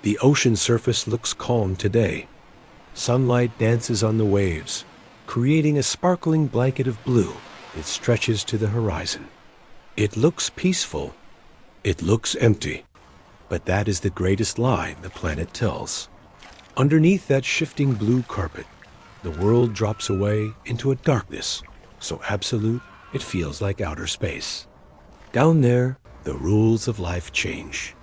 The ocean surface looks calm today. Sunlight dances on the waves, creating a sparkling blanket of blue that stretches to the horizon. It looks peaceful. It looks empty. But that is the greatest lie the planet tells. Underneath that shifting blue carpet, the world drops away into a darkness so absolute it feels like outer space. Down there, the rules of life change.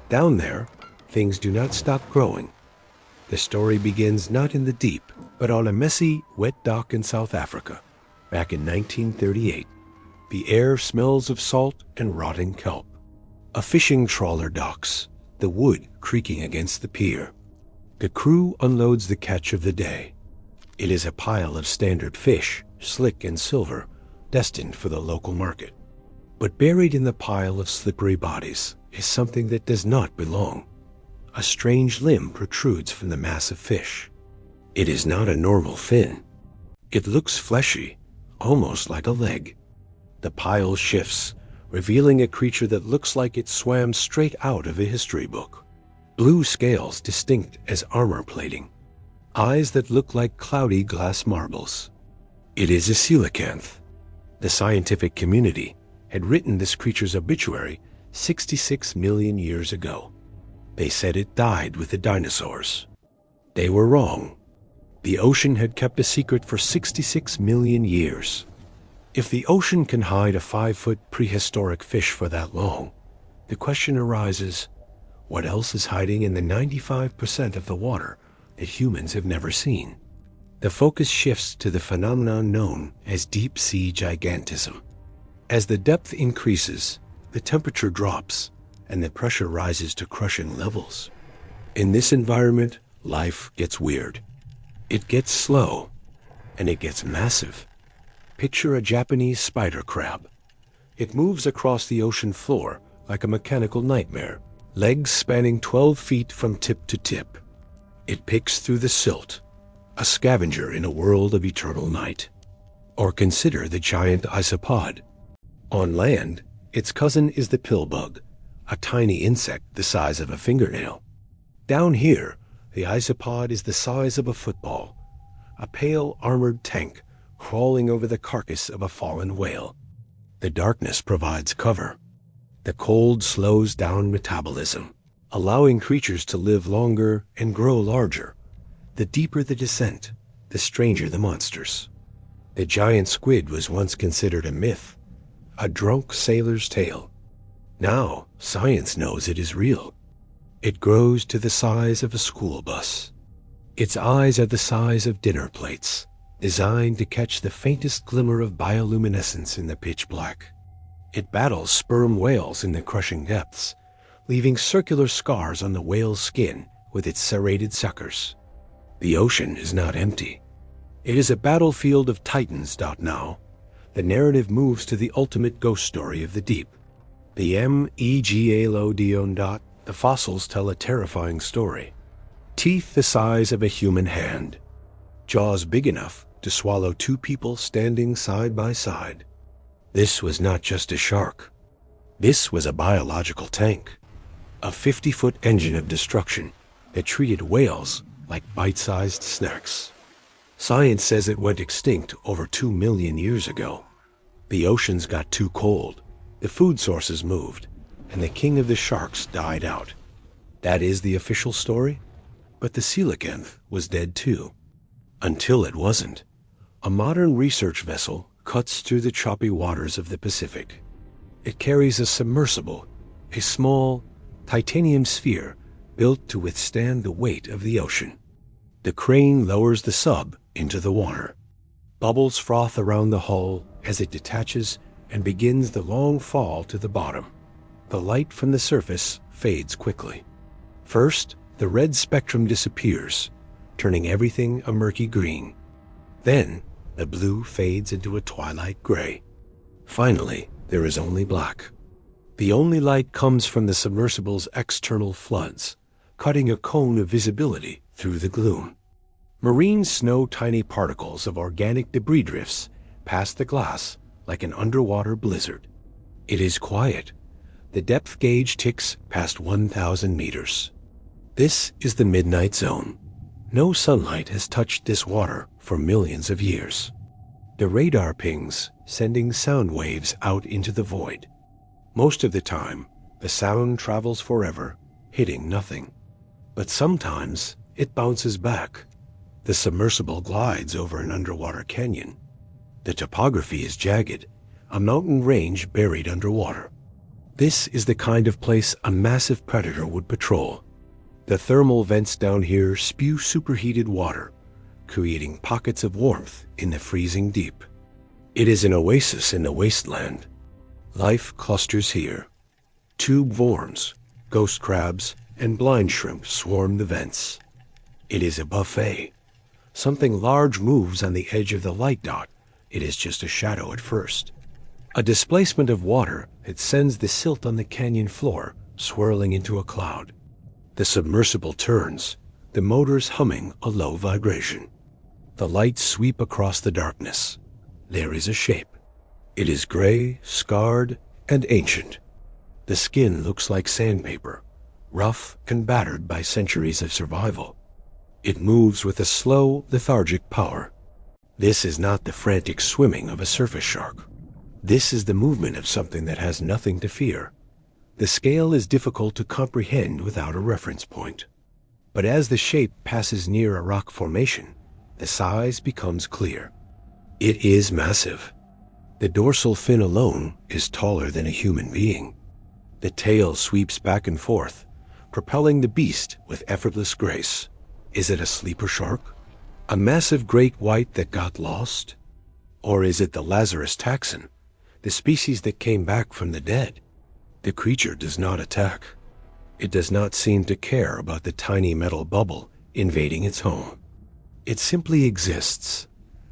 Down there, things do not stop growing. The story begins not in the deep, but on a messy, wet dock in South Africa. Back in 1938, the air smells of salt and rotting kelp. A fishing trawler docks, the wood creaking against the pier. The crew unloads the catch of the day. It is a pile of standard fish, slick and silver, destined for the local market. But buried in the pile of slippery bodies is something that does not belong. A strange limb protrudes from the mass of fish. It is not a normal fin. It looks fleshy, almost like a leg. The pile shifts, revealing a creature that looks like it swam straight out of a history book. Blue scales distinct as armor plating. Eyes that look like cloudy glass marbles. It is a coelacanth. The scientific community had written this creature's obituary 66 million years ago. They said it died with the dinosaurs. They were wrong. The ocean had kept a secret for 66 million years. If the ocean can hide a 5-foot prehistoric fish for that long, the question arises, what else is hiding in the 95% of the water that humans have never seen? The focus shifts to the phenomenon known as Deep Sea Gigantism. As the depth increases, the temperature drops, and the pressure rises to crushing levels. In this environment, life gets weird. It gets slow, and it gets massive. Picture a Japanese spider crab. It moves across the ocean floor like a mechanical nightmare, legs spanning 12 feet from tip to tip. It picks through the silt, a scavenger in a world of eternal night. Or consider the giant isopod. On land, its cousin is the pillbug, a tiny insect the size of a fingernail. Down here, the isopod is the size of a football, a pale armored tank crawling over the carcass of a fallen whale. The darkness provides cover. The cold slows down metabolism, allowing creatures to live longer and grow larger. The deeper the descent, the stranger the monsters. The giant squid was once considered a myth, a drunk sailor's tale. Now, science knows it is real. It grows to the size of a school bus. Its eyes are the size of dinner plates, designed to catch the faintest glimmer of bioluminescence in the pitch black. It battles sperm whales in the crushing depths, leaving circular scars on the whale's skin with its serrated suckers. The ocean is not empty. It is a battlefield of titans. Now, the narrative moves to the ultimate ghost story of the deep. The Megalodon. The fossils tell a terrifying story. Teeth the size of a human hand. Jaws big enough to swallow 2 people standing side by side. This was not just a shark. This was a biological tank. A 50-foot engine of destruction that treated whales like bite-sized snacks. Science says it went extinct over 2 million years ago. The oceans got too cold, the food sources moved, and the king of the sharks died out. That is the official story, but the coelacanth was dead too. Until it wasn't. A modern research vessel cuts through the choppy waters of the Pacific. It carries a submersible, a small, titanium sphere built to withstand the weight of the ocean. The crane lowers the sub into the water. Bubbles froth around the hull as it detaches and begins the long fall to the bottom. The light from the surface fades quickly. First, the red spectrum disappears, turning everything a murky green. Then, the blue fades into a twilight gray. Finally, there is only black. The only light comes from the submersible's external floods, cutting a cone of visibility through the gloom. Marine snow tiny particles of organic debris drifts past the glass like an underwater blizzard. It is quiet. The depth gauge ticks past 1,000 meters. This is the midnight zone. No sunlight has touched this water for millions of years. The radar pings, sending sound waves out into the void. Most of the time, the sound travels forever, hitting nothing. But sometimes, it bounces back. The submersible glides over an underwater canyon. The topography is jagged, a mountain range buried underwater. This is the kind of place a massive predator would patrol. The thermal vents down here spew superheated water, creating pockets of warmth in the freezing deep. It is an oasis in the wasteland. Life clusters here. Tube worms, ghost crabs, and blind shrimp swarm the vents. It is a buffet. Something large moves on the edge of the light dot. It is just a shadow at first. A displacement of water that sends the silt on the canyon floor swirling into a cloud. The submersible turns, the motors humming a low vibration. The lights sweep across the darkness. There is a shape. It is gray, scarred, and ancient. The skin looks like sandpaper, rough and battered by centuries of survival. It moves with a slow, lethargic power. This is not the frantic swimming of a surface shark. This is the movement of something that has nothing to fear. The scale is difficult to comprehend without a reference point. But as the shape passes near a rock formation, the size becomes clear. It is massive. The dorsal fin alone is taller than a human being. The tail sweeps back and forth, propelling the beast with effortless grace. Is it a sleeper shark? A massive great white that got lost? Or is it the Lazarus taxon, the species that came back from the dead? The creature does not attack. It does not seem to care about the tiny metal bubble invading its home. It simply exists,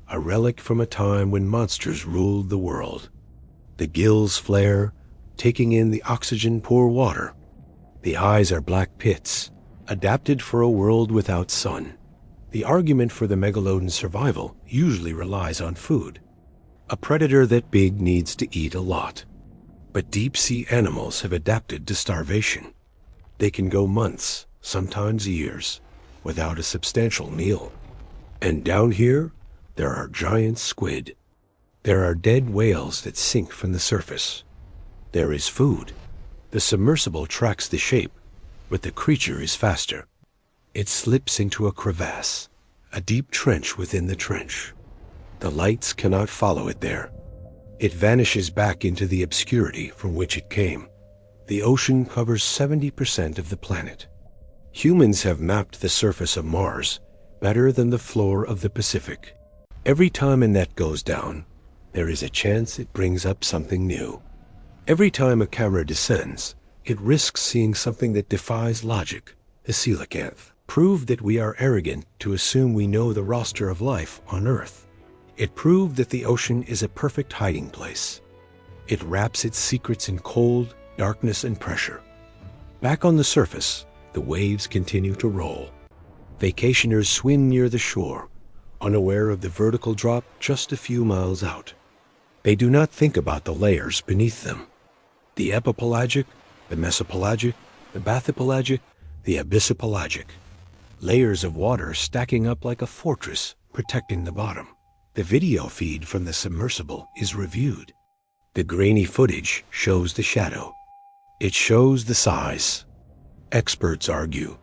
a relic from a time when monsters ruled the world. The gills flare, taking in the oxygen-poor water. The eyes are black pits, adapted for a world without sun. The argument for the megalodon's survival usually relies on food. A predator that big needs to eat a lot. But deep-sea animals have adapted to starvation. They can go months, sometimes years, without a substantial meal. And down here, there are giant squid. There are dead whales that sink from the surface. There is food. The submersible tracks the shape, but the creature is faster. It slips into a crevasse, a deep trench within the trench. The lights cannot follow it there. It vanishes back into the obscurity from which it came. The ocean covers 70% of the planet. Humans have mapped the surface of Mars better than the floor of the Pacific. Every time a net goes down, there is a chance it brings up something new. Every time a camera descends, it risks seeing something that defies logic. The coelacanth proved that we are arrogant to assume we know the roster of life on Earth. It proved that the ocean is a perfect hiding place. It wraps its secrets in cold, darkness, and pressure. Back on the surface, the waves continue to roll. Vacationers swim near the shore, unaware of the vertical drop just a few miles out. They do not think about the layers beneath them. The epipelagic, the mesopelagic, the bathypelagic, the abyssopelagic. Layers of water stacking up like a fortress protecting the bottom. The video feed from the submersible is reviewed. The grainy footage shows the shadow. It shows the size. Experts argue.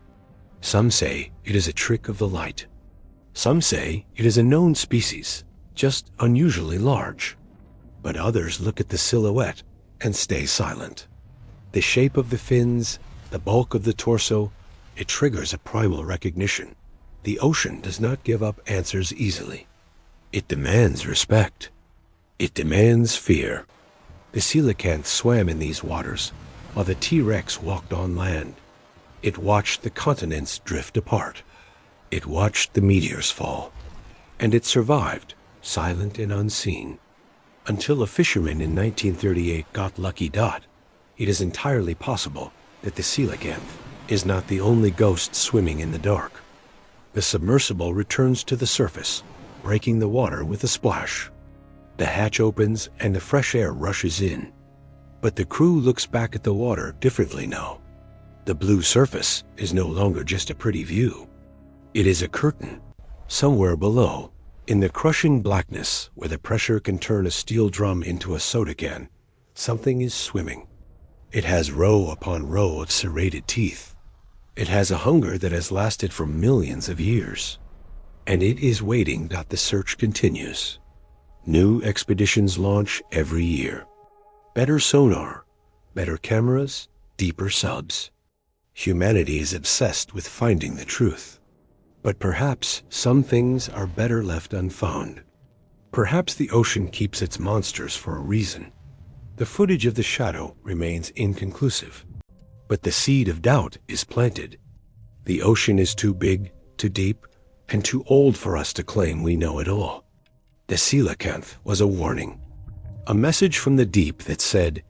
Some say it is a trick of the light. Some say it is a known species, just unusually large. But others look at the silhouette and stay silent. The shape of the fins, the bulk of the torso, it triggers a primal recognition. The ocean does not give up answers easily. It demands respect. It demands fear. The coelacanth swam in these waters, while the T-Rex walked on land. It watched the continents drift apart. It watched the meteors fall. And it survived, silent and unseen. Until a fisherman in 1938 got lucky dot, it is entirely possible that the coelacanth is not the only ghost swimming in the dark. The submersible returns to the surface, breaking the water with a splash. The hatch opens and the fresh air rushes in. But the crew looks back at the water differently now. The blue surface is no longer just a pretty view. It is a curtain. Somewhere below, in the crushing blackness where the pressure can turn a steel drum into a soda can, something is swimming. It has row upon row of serrated teeth. It has a hunger that has lasted for millions of years. And it is waiting that the search continues. New expeditions launch every year. Better sonar, better cameras, deeper subs. Humanity is obsessed with finding the truth. But perhaps some things are better left unfound. Perhaps the ocean keeps its monsters for a reason. The footage of the shadow remains inconclusive. But the seed of doubt is planted. The ocean is too big, too deep, and too old for us to claim we know it all. The coelacanth was a warning. A message from the deep that said,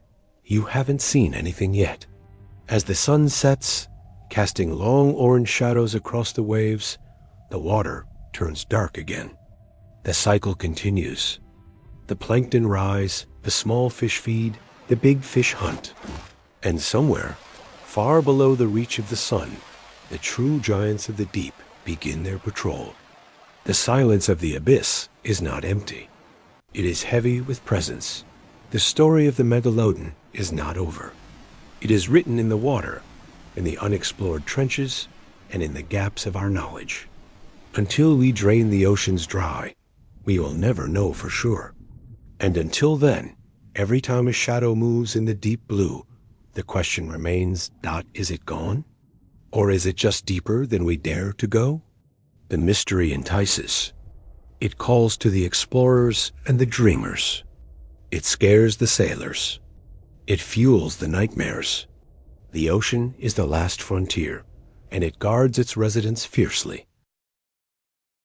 "You haven't seen anything yet." As the sun sets, casting long orange shadows across the waves, the water turns dark again. The cycle continues. The plankton rise, the small fish feed, the big fish hunt. And somewhere, far below the reach of the sun, the true giants of the deep begin their patrol. The silence of the abyss is not empty. It is heavy with presence. The story of the Megalodon is not over. It is written in the water, in the unexplored trenches, and in the gaps of our knowledge. Until we drain the oceans dry, we will never know for sure. And until then, every time a shadow moves in the deep blue, the question remains, is it gone? Or is it just deeper than we dare to go? The mystery entices. It calls to the explorers and the dreamers. It scares the sailors. It fuels the nightmares. The ocean is the last frontier, and it guards its residents fiercely.